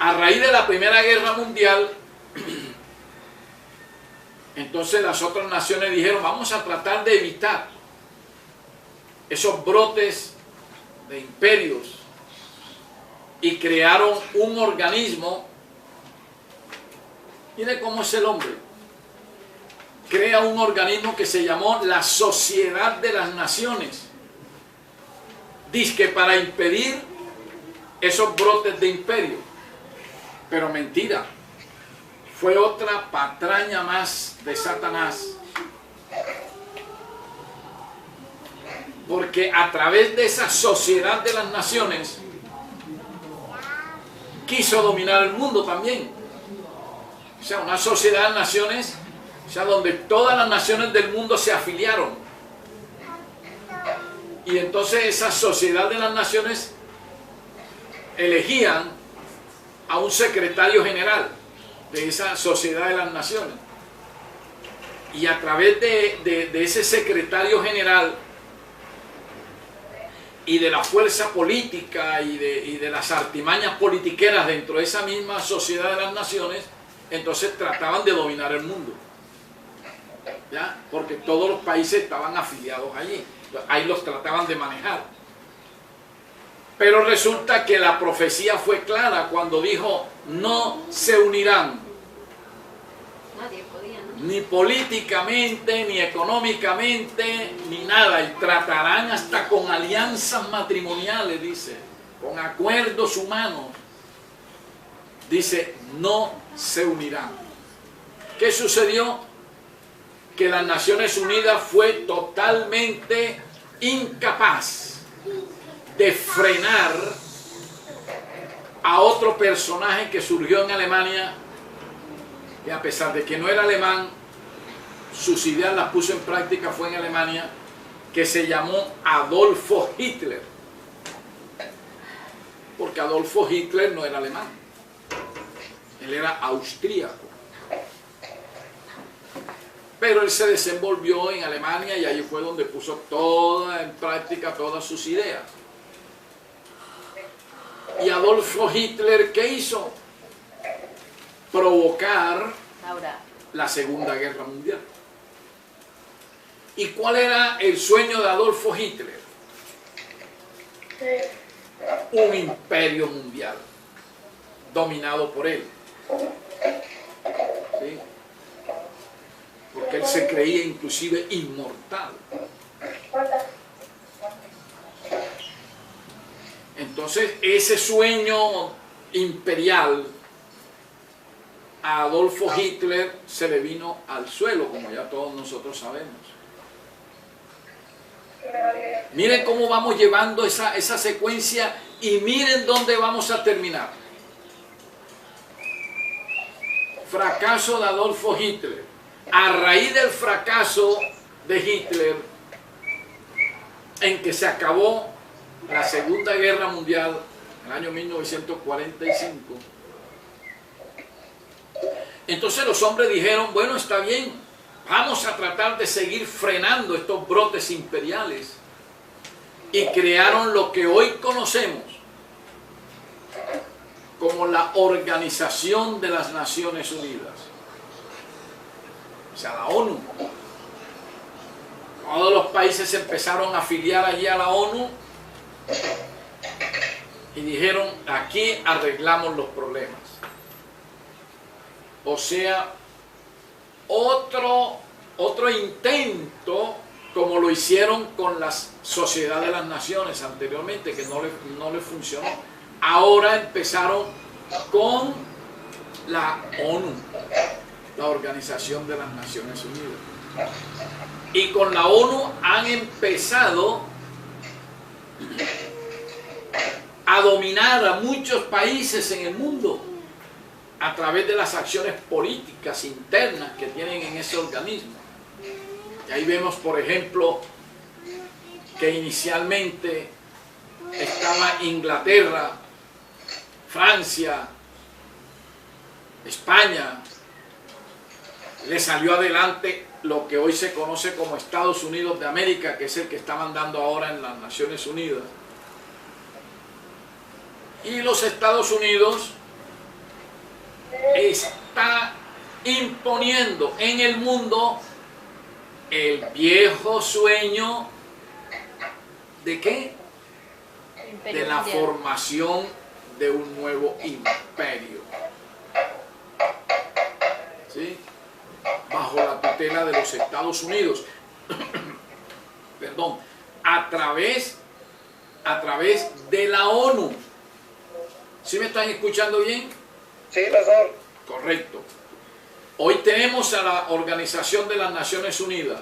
A raíz de la Primera Guerra Mundial, entonces las otras naciones dijeron, vamos a tratar de evitar esos brotes de imperios, y crearon un organismo. Mire cómo es el hombre. Crea un organismo que se llamó la Sociedad de las Naciones. Dizque para impedir esos brotes de imperio. Pero mentira. Fue otra patraña más de Satanás. Porque a través de esa Sociedad de las Naciones quiso dominar el mundo también. O sea, una sociedad de naciones, o sea, donde todas las naciones del mundo se afiliaron. Y entonces esa Sociedad de las Naciones elegían a un secretario general de esa Sociedad de las Naciones. Y a través de ese secretario general y de la fuerza política y de las artimañas politiqueras dentro de esa misma Sociedad de las Naciones, entonces trataban de dominar el mundo, ¿ya? Porque todos los países estaban afiliados allí, ahí los trataban de manejar. Pero resulta que la profecía fue clara cuando dijo, no se unirán. Nadie podía, ¿no? Ni políticamente, ni económicamente, ni nada. Y tratarán hasta con alianzas matrimoniales, dice, con acuerdos humanos. Dice, no se unirán. ¿Qué sucedió? Que las Naciones Unidas fue totalmente incapaz de frenar a otro personaje que surgió en Alemania, que a pesar de que no era alemán, sus ideas las puso en práctica, fue en Alemania, que se llamó Adolfo Hitler. Porque Adolfo Hitler no era alemán, él era austríaco. Pero él se desenvolvió en Alemania y allí fue donde puso en práctica todas sus ideas. Y Adolfo Hitler, ¿qué hizo? Provocar la Segunda Guerra Mundial. ¿Y cuál era el sueño de Adolfo Hitler? Un imperio mundial dominado por él. ¿Sí? Porque él se creía inclusive inmortal. Entonces ese sueño imperial a Adolfo Hitler se le vino al suelo, como ya todos nosotros sabemos. Miren cómo vamos llevando esa secuencia y miren dónde vamos a terminar. Fracaso de Adolfo Hitler. A raíz del fracaso de Hitler, en que se acabó la Segunda Guerra Mundial en el año 1945, entonces los hombres dijeron, bueno, está bien, vamos a tratar de seguir frenando estos brotes imperiales, y crearon lo que hoy conocemos como la Organización de las Naciones Unidas. O sea, la ONU. Todos los países empezaron a afiliar allí a la ONU y dijeron, aquí arreglamos los problemas. O sea, otro intento, como lo hicieron con la Sociedad de las Naciones anteriormente, que no le funcionó. Ahora empezaron con la ONU, la Organización de las Naciones Unidas. Y con la ONU han empezado a dominar a muchos países en el mundo a través de las acciones políticas internas que tienen en ese organismo. Y ahí vemos, por ejemplo, que inicialmente estaba Inglaterra, Francia, España. Le salió adelante lo que hoy se conoce como Estados Unidos de América, que es el que está mandando ahora en las Naciones Unidas. Y los Estados Unidos está imponiendo en el mundo el viejo sueño ¿de qué? Imperio De la mundial. formación de un nuevo imperio. ¿Sí? Bajo la tutela de los Estados Unidos. Perdón, a través de la ONU. ¿Sí me están escuchando bien? Sí, pastor. Correcto. Hoy tenemos a la Organización de las Naciones Unidas,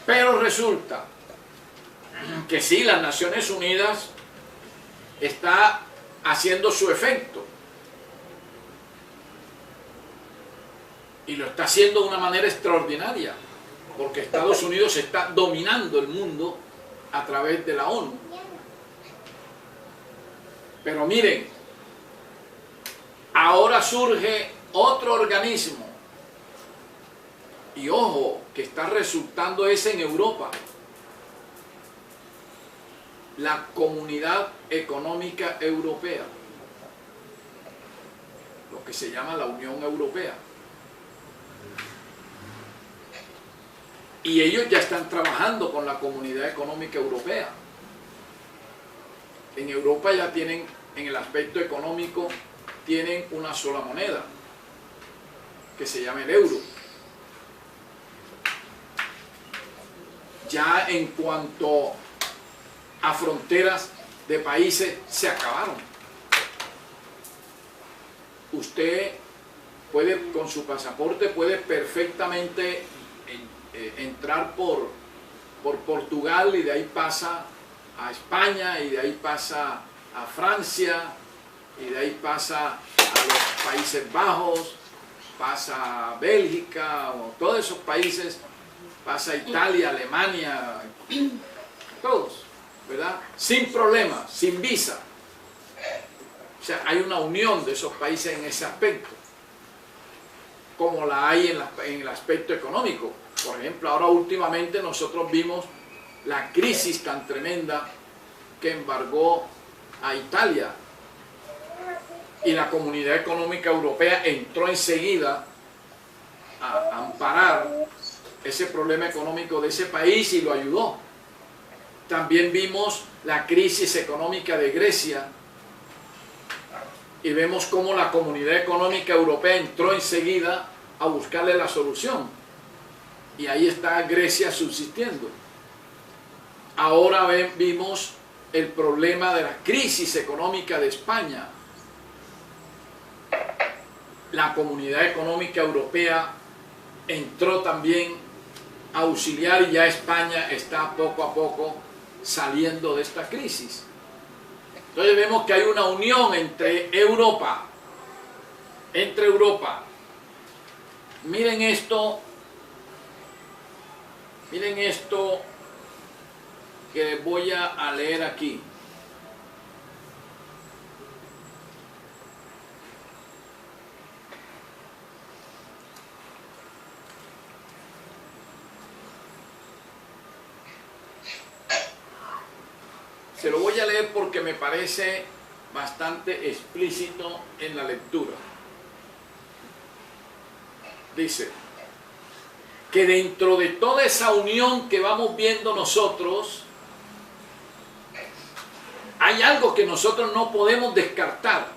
pero resulta que sí, las Naciones Unidas está haciendo su efecto y lo está haciendo de una manera extraordinaria, porque Estados Unidos está dominando el mundo a través de la ONU. Pero miren, ahora surge otro organismo, y ojo, que está resultando en Europa, la Comunidad Económica Europea, lo que se llama la Unión Europea. Y ellos ya están trabajando con la Comunidad Económica Europea. En Europa ya tienen, en el aspecto económico, tienen una sola moneda, que se llama el euro. Ya en cuanto a fronteras de países, se acabaron. Usted puede, con su pasaporte, puede perfectamente entrar por Portugal, y de ahí pasa a España, y de ahí pasa a Francia, y de ahí pasa a los Países Bajos, pasa a Bélgica, o todos esos países, pasa a Italia, Alemania, todos, ¿verdad? Sin problema, sin visa. O sea, hay una unión de esos países en ese aspecto, como la hay en el aspecto económico. Por ejemplo, ahora últimamente nosotros vimos la crisis tan tremenda que embargó a Italia, y la Comunidad Económica Europea entró enseguida a amparar ese problema económico de ese país y lo ayudó. También vimos la crisis económica de Grecia, y vemos cómo la Comunidad Económica Europea entró enseguida a buscarle la solución, y ahí está Grecia subsistiendo. Ahora vimos el problema de la crisis económica de España. La Comunidad Económica Europea entró también a auxiliar, y ya España está poco a poco saliendo de esta crisis. Entonces vemos que hay una unión entre Europa. Miren esto que les voy a leer aquí. Se lo voy a leer porque me parece bastante explícito en la lectura. Dice que dentro de toda esa unión que vamos viendo nosotros, hay algo que nosotros no podemos descartar.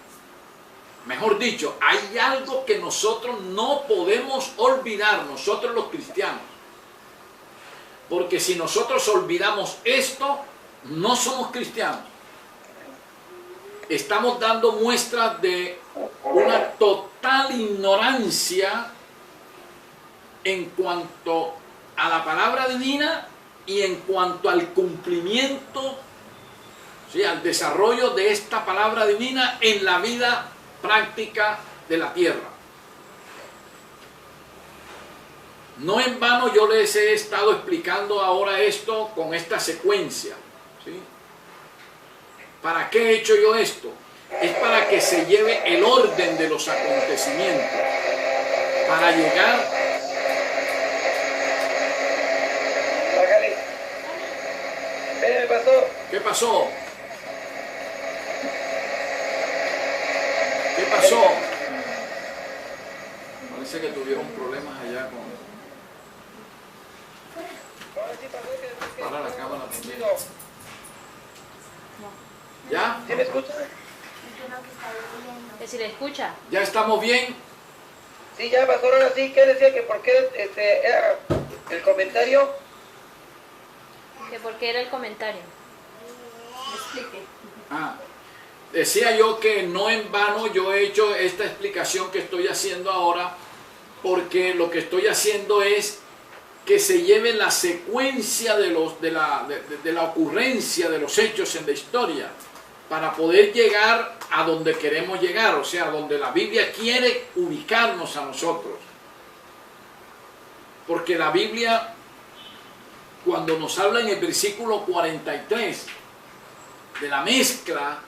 Mejor dicho, hay algo que nosotros no podemos olvidar, nosotros los cristianos. Porque si nosotros olvidamos esto, no somos cristianos. Estamos dando muestras de una total ignorancia en cuanto a la palabra divina y en cuanto al cumplimiento, ¿sí?, al desarrollo de esta palabra divina en la vida práctica de la tierra. No en vano yo les he estado explicando ahora esto con esta secuencia, ¿sí? ¿Para qué he hecho yo esto? Es para que se lleve el orden de los acontecimientos, para llegar. ¿Qué pasó? ¿Qué pasó? Parece que tuvieron problemas allá con... Para la cámara también. ¿Ya? ¿Sí me escucha? Que si le escucha. ¿Ya estamos bien? Sí, ya, pastor, ahora sí. ¿Qué decía? Que por qué era el comentario. Que por qué era el comentario. Explique. Decía yo que no en vano yo he hecho esta explicación que estoy haciendo ahora, porque lo que estoy haciendo es que se lleve la secuencia de la ocurrencia de los hechos en la historia, para poder llegar a donde queremos llegar, o sea, donde la Biblia quiere ubicarnos a nosotros. Porque la Biblia, cuando nos habla en el versículo 43 de la mezcla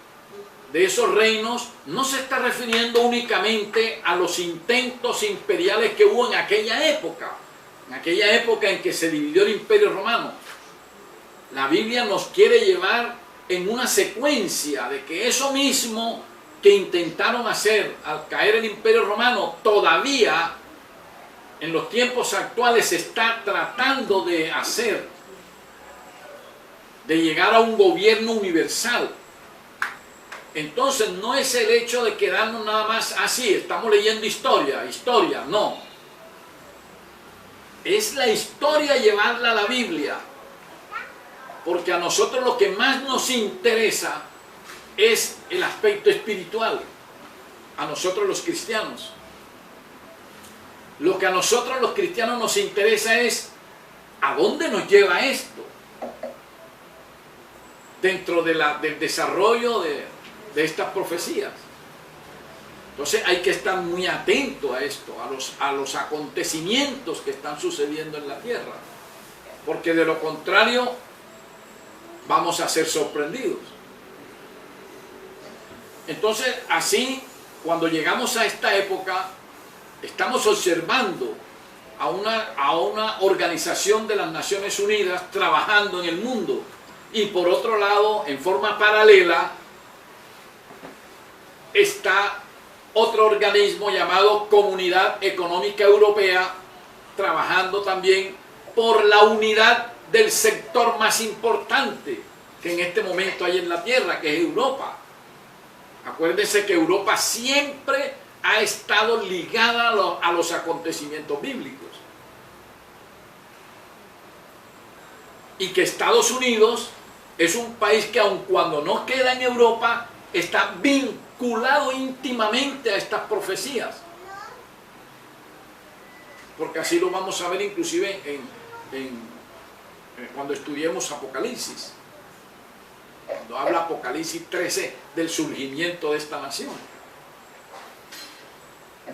de esos reinos, no se está refiriendo únicamente a los intentos imperiales que hubo en aquella época en que se dividió el Imperio Romano. La Biblia nos quiere llevar en una secuencia de que eso mismo que intentaron hacer al caer el Imperio Romano, todavía en los tiempos actuales se está tratando de hacer, de llegar a un gobierno universal. Entonces no es el hecho de quedarnos nada más así, estamos leyendo historia, no. Es la historia llevarla a la Biblia, porque a nosotros lo que más nos interesa es el aspecto espiritual, a nosotros los cristianos. Lo que a nosotros los cristianos nos interesa es ¿a dónde nos lleva esto? Dentro del desarrollo de estas profecías. Entonces hay que estar muy atento a esto, a los acontecimientos que están sucediendo en la tierra, porque de lo contrario vamos a ser sorprendidos. Entonces así, cuando llegamos a esta época, estamos observando a una organización de las Naciones Unidas trabajando en el mundo, y por otro lado, en forma paralela, está otro organismo llamado Comunidad Económica Europea, trabajando también por la unidad del sector más importante que en este momento hay en la tierra, que es Europa. Acuérdense que Europa siempre ha estado ligada a los acontecimientos bíblicos. Y que Estados Unidos es un país que, aun cuando no queda en Europa, está vinculado íntimamente a estas profecías. Porque así lo vamos a ver inclusive cuando estudiemos Apocalipsis. Cuando habla Apocalipsis 13 del surgimiento de esta nación.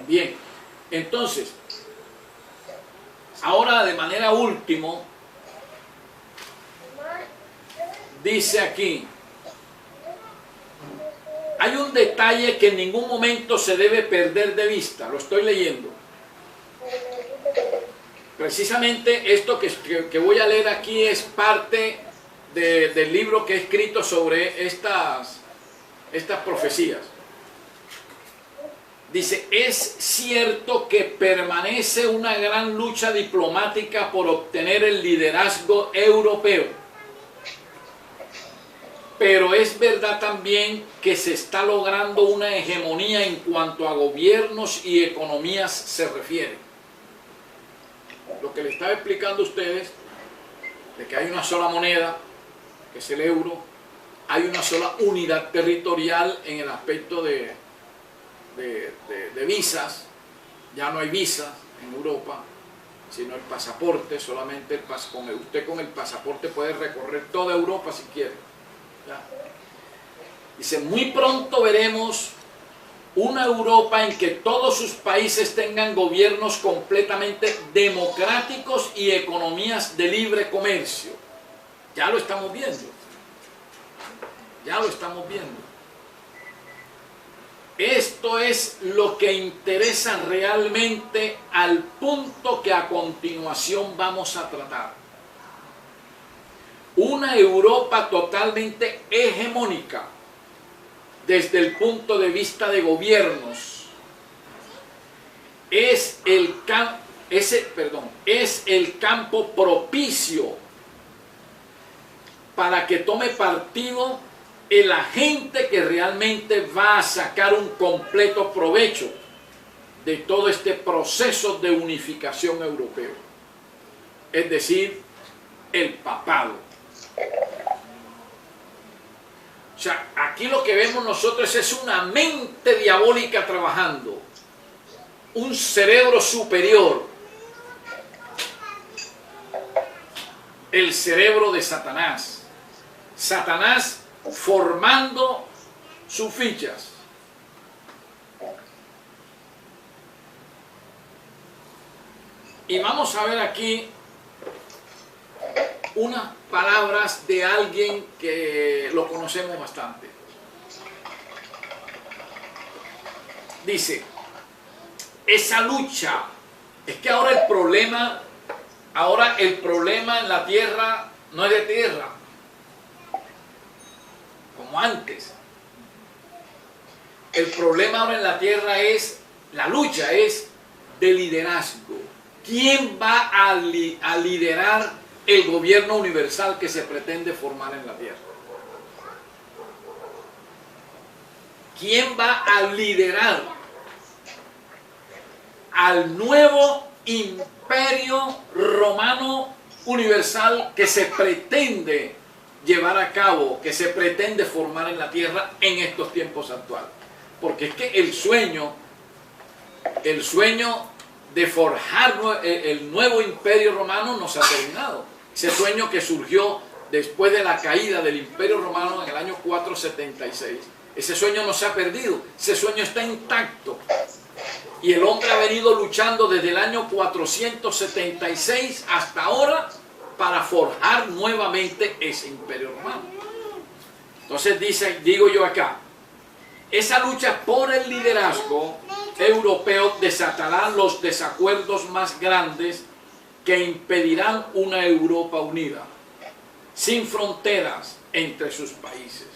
Bien, entonces, ahora de manera última, dice aquí, hay un detalle que en ningún momento se debe perder de vista, lo estoy leyendo. Precisamente esto que voy a leer aquí es parte del libro que he escrito sobre estas profecías. Dice, es cierto que permanece una gran lucha diplomática por obtener el liderazgo europeo, pero es verdad también que se está logrando una hegemonía en cuanto a gobiernos y economías se refiere. Lo que le estaba explicando a ustedes, de que hay una sola moneda, que es el euro, hay una sola unidad territorial en el aspecto de visas. Ya no hay visas en Europa, sino el pasaporte, solamente usted con el pasaporte puede recorrer toda Europa si quiere. ¿Ya? Dice, muy pronto veremos una Europa en que todos sus países tengan gobiernos completamente democráticos y economías de libre comercio. Ya lo estamos viendo. Ya lo estamos viendo. Esto es lo que interesa realmente al punto que a continuación vamos a tratar. Una Europa totalmente hegemónica desde el punto de vista de gobiernos es el campo propicio para que tome partido el agente que realmente va a sacar un completo provecho de todo este proceso de unificación europeo, es decir, el papado. O sea, aquí lo que vemos nosotros es una mente diabólica trabajando, un cerebro superior, el cerebro de Satanás. Satanás formando sus fichas. Y vamos a ver aquí unas palabras de alguien que lo conocemos bastante. Dice, esa lucha, es que ahora el problema en la tierra no es de tierra, como antes. El problema ahora en la tierra es, la lucha es de liderazgo. ¿Quién va a liderar el gobierno universal que se pretende formar en la tierra? ¿Quién va a liderar al nuevo imperio romano universal que se pretende llevar a cabo, que se pretende formar en la tierra en estos tiempos actuales? Porque es que el sueño de forjar el nuevo imperio romano no se ha terminado. Ese sueño que surgió después de la caída del imperio romano en el año 476, ese sueño no se ha perdido, ese sueño está intacto. Y el hombre ha venido luchando desde el año 476 hasta ahora para forjar nuevamente ese imperio romano. Entonces digo yo acá, esa lucha por el liderazgo europeo desatará los desacuerdos más grandes que impedirán una Europa unida, sin fronteras entre sus países,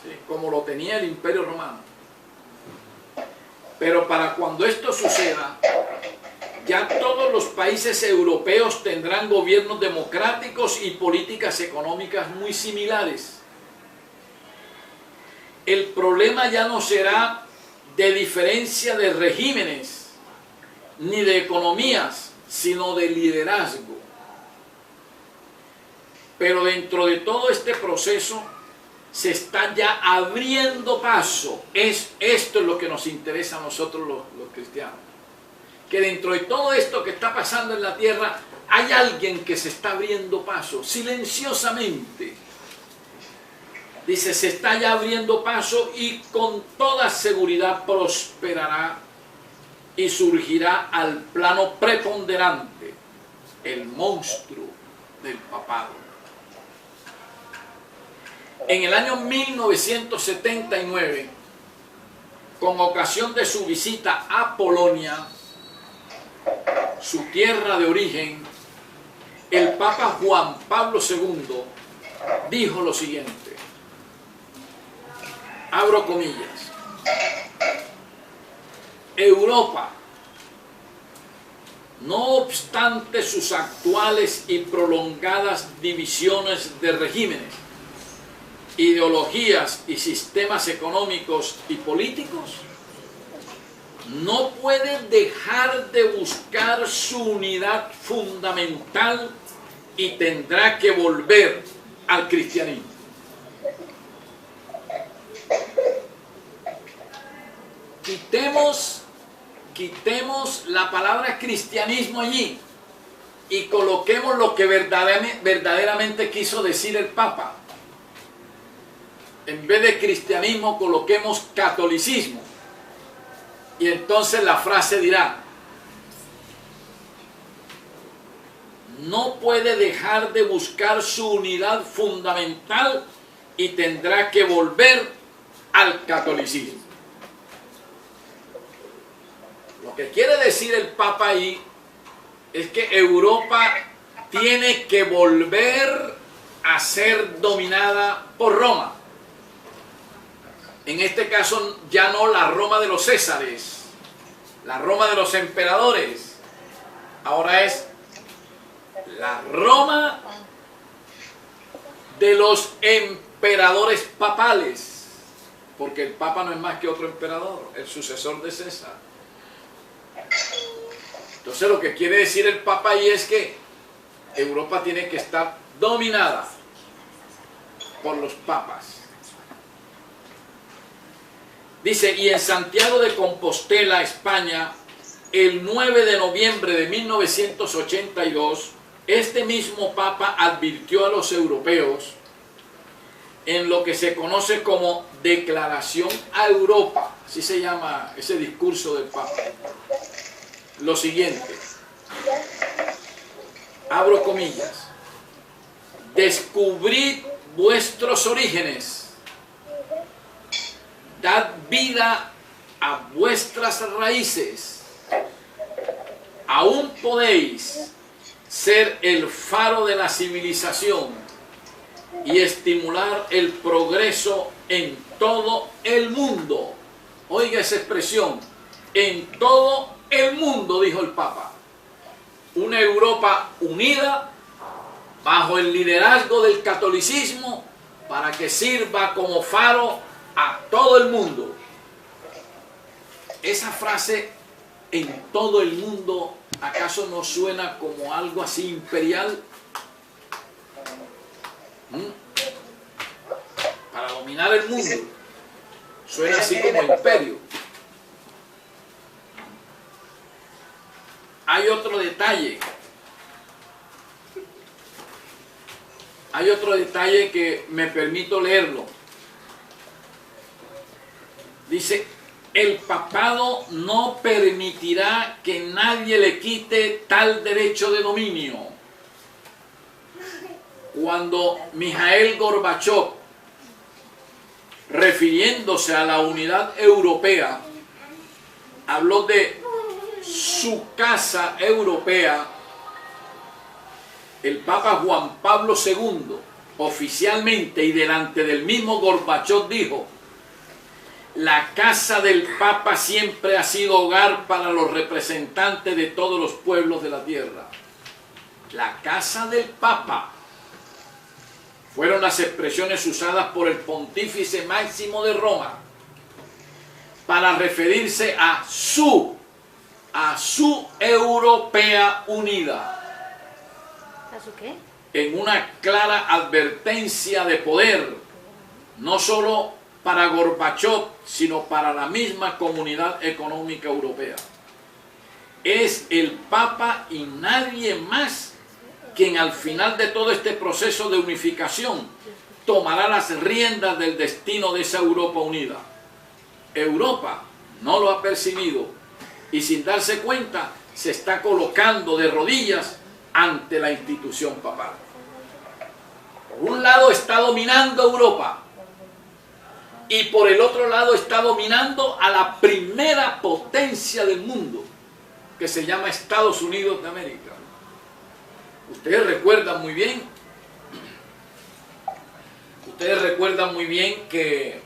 ¿sí? Como lo tenía el imperio romano. Pero para cuando esto suceda, ya todos los países europeos tendrán gobiernos democráticos y políticas económicas muy similares. El problema ya no será de diferencia de regímenes ni de economías, sino de liderazgo. Pero dentro de todo este proceso se está ya abriendo paso. Esto es lo que nos interesa a nosotros los cristianos. Que dentro de todo esto que está pasando en la tierra, hay alguien que se está abriendo paso, silenciosamente. Dice, se está ya abriendo paso y con toda seguridad prosperará y surgirá al plano preponderante el monstruo del papado. En el año 1979, con ocasión de su visita a Polonia, su tierra de origen, el Papa Juan Pablo II dijo lo siguiente, abro comillas, Europa, no obstante sus actuales y prolongadas divisiones de regímenes, ideologías y sistemas económicos y políticos, no puede dejar de buscar su unidad fundamental y tendrá que volver al cristianismo. Quitemos la palabra cristianismo allí y coloquemos lo que verdaderamente quiso decir el Papa. En vez de cristianismo coloquemos catolicismo. Y entonces la frase dirá, no puede dejar de buscar su unidad fundamental y tendrá que volver al catolicismo. Lo que quiere decir el Papa ahí es que Europa tiene que volver a ser dominada por Roma. En este caso ya no la Roma de los Césares, La Roma de los emperadores. Ahora es la Roma de los emperadores papales. Porque el Papa no es más que otro emperador, el sucesor de César. Entonces lo que quiere decir el Papa ahí es que Europa tiene que estar dominada por los papas. Dice, y en Santiago de Compostela, España, el 9 de noviembre de 1982, este mismo Papa advirtió a los europeos en lo que se conoce como Declaración a Europa, así se llama ese discurso del Papa, lo siguiente, abro comillas, descubrid vuestros orígenes, dad vida a vuestras raíces, aún podéis ser el faro de la civilización y estimular el progreso en todo el mundo. Oiga esa expresión, en todo el mundo, dijo el Papa. Una Europa unida bajo el liderazgo del catolicismo para que sirva como faro a todo el mundo. Esa frase, en todo el mundo, ¿acaso no suena como algo así imperial? Para dominar el mundo. Suena así como imperio. Hay otro detalle. Hay otro detalle que me permito leerlo. Dice, el papado no permitirá que nadie le quite tal derecho de dominio. Cuando Mikhail Gorbachev, refiriéndose a la unidad europea, habló de su casa europea, el Papa Juan Pablo II, oficialmente y delante del mismo Gorbachev, dijo: la casa del Papa siempre ha sido hogar para los representantes de todos los pueblos de la tierra. La casa del Papa fueron las expresiones usadas por el Pontífice Máximo de Roma para referirse a su Europea unida. ¿A su qué? En una clara advertencia de poder, no solo para Gorbachev, sino para la misma comunidad económica europea. Es el Papa y nadie más quien al final de todo este proceso de unificación tomará las riendas del destino de esa Europa unida. Europa no lo ha percibido y sin darse cuenta se está colocando de rodillas ante la institución papal. Por un lado está dominando Europa y por el otro lado está dominando a la primera potencia del mundo, que se llama Estados Unidos de América. Ustedes recuerdan muy bien que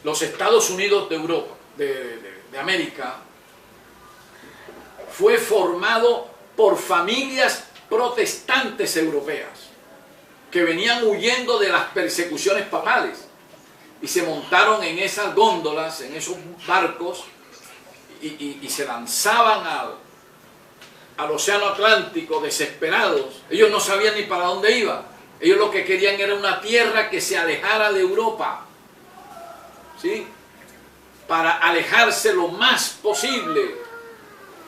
los Estados Unidos de Europa, de América, fue formado por familias protestantes europeas que venían huyendo de las persecuciones papales y se montaron en esas góndolas, en esos barcos y se lanzaban al Océano Atlántico desesperados. Ellos no sabían ni para dónde iban. Ellos lo que querían era una tierra que se alejara de Europa, ¿sí? Para alejarse lo más posible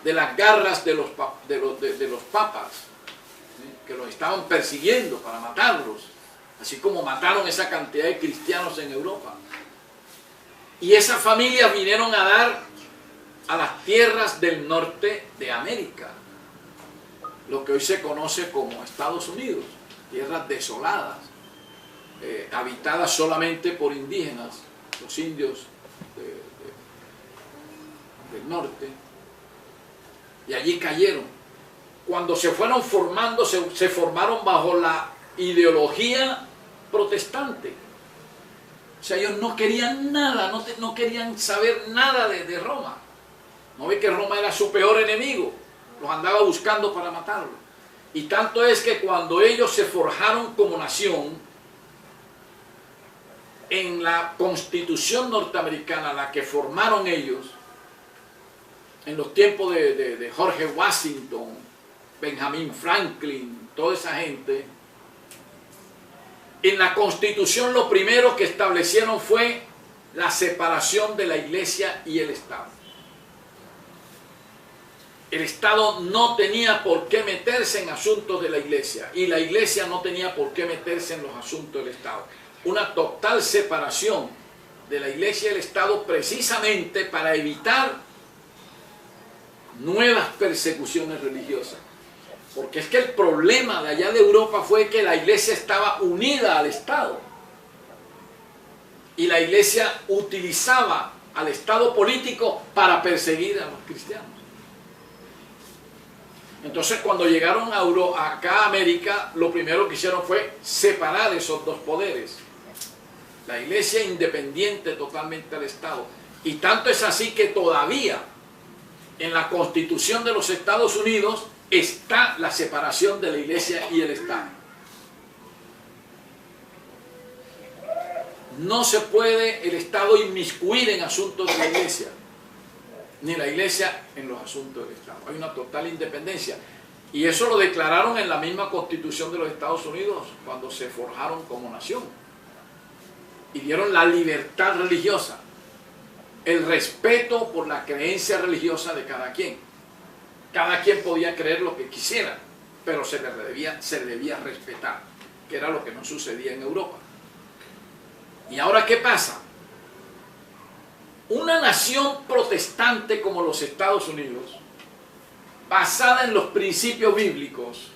de las garras de los papas, ¿sí? Que los estaban persiguiendo para matarlos, así como mataron esa cantidad de cristianos en Europa. Y esas familias vinieron a dar a las tierras del norte de América, lo que hoy se conoce como Estados Unidos, tierras desoladas, habitadas solamente por indígenas, los indios del norte, y allí cayeron. Cuando se fueron formando, se formaron bajo la ideología protestante. O sea, ellos no querían nada, no querían saber nada de Roma. ¿No ve que Roma era su peor enemigo? Los andaba buscando para matarlo. Y tanto es que cuando ellos se forjaron como nación, en la Constitución norteamericana, la que formaron ellos, en los tiempos de George Washington, Benjamin Franklin, toda esa gente, en la Constitución lo primero que establecieron fue la separación de la Iglesia y el Estado. El Estado no tenía por qué meterse en asuntos de la Iglesia y la Iglesia no tenía por qué meterse en los asuntos del Estado. Una total separación de la Iglesia y el Estado precisamente para evitar nuevas persecuciones religiosas. Porque es que el problema de allá de Europa fue que la Iglesia estaba unida al Estado. Y la Iglesia utilizaba al Estado político para perseguir a los cristianos. Entonces cuando llegaron acá a América, lo primero que hicieron fue separar esos dos poderes. La Iglesia independiente totalmente al Estado. Y tanto es así que todavía en la Constitución de los Estados Unidos está la separación de la Iglesia y el Estado. No se puede el Estado inmiscuir en asuntos de la Iglesia, ni la Iglesia en los asuntos del Estado. Hay una total independencia. Y eso lo declararon en la misma Constitución de los Estados Unidos cuando se forjaron como nación. Y dieron la libertad religiosa, el respeto por la creencia religiosa de cada quien. Cada quien podía creer lo que quisiera, pero se le debía respetar, que era lo que no sucedía en Europa. ¿Y ahora qué pasa? Una nación protestante como los Estados Unidos, basada en los principios bíblicos,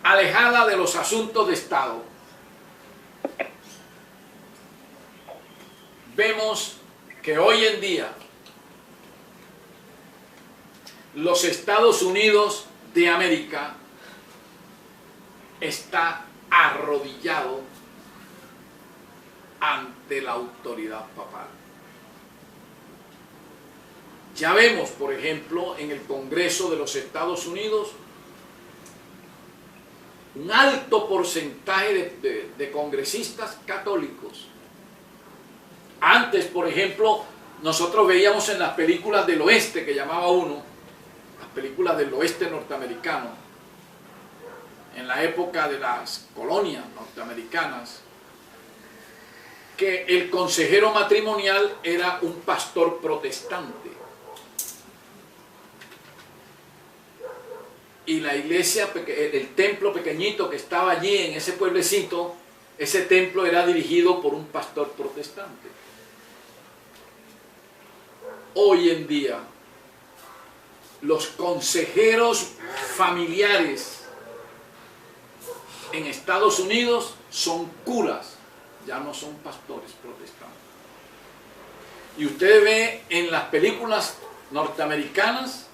alejada de los asuntos de Estado, vemos que hoy en día los Estados Unidos de América está arrodillado ante la autoridad papal. Ya vemos, por ejemplo, en el Congreso de los Estados Unidos, un alto porcentaje de congresistas católicos. Antes, por ejemplo, nosotros veíamos en las películas del oeste, que llamaba uno, las películas del oeste norteamericano, en la época de las colonias norteamericanas, que el consejero matrimonial era un pastor protestante. Y la iglesia, el templo pequeñito que estaba allí en ese pueblecito, ese templo era dirigido por un pastor protestante. Hoy en día, los consejeros familiares en Estados Unidos son curas, ya no son pastores protestantes. Y usted ve en las películas norteamericanas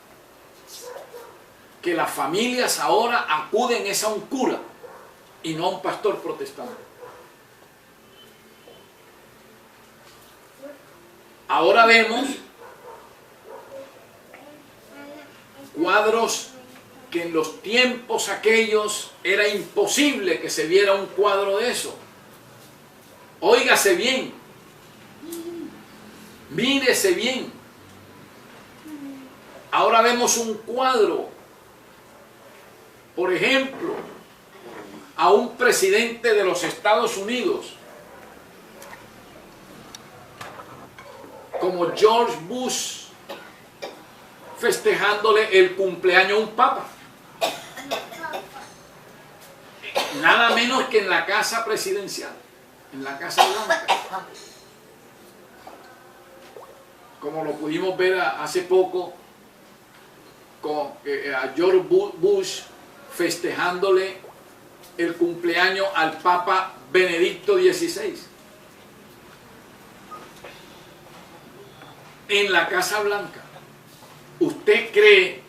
que las familias ahora acuden a un cura y no a un pastor protestante. Ahora vemos cuadros que en los tiempos aquellos era imposible que se viera un cuadro de eso. Óigase bien, mírese bien. Ahora vemos un cuadro, por ejemplo, a un presidente de los Estados Unidos, como George Bush, festejándole el cumpleaños a un papa. Nada menos que en la casa presidencial, en la Casa Blanca. Como lo pudimos ver hace poco a George Bush festejándole el cumpleaños al Papa Benedicto XVI. En la Casa Blanca. ¿Usted cree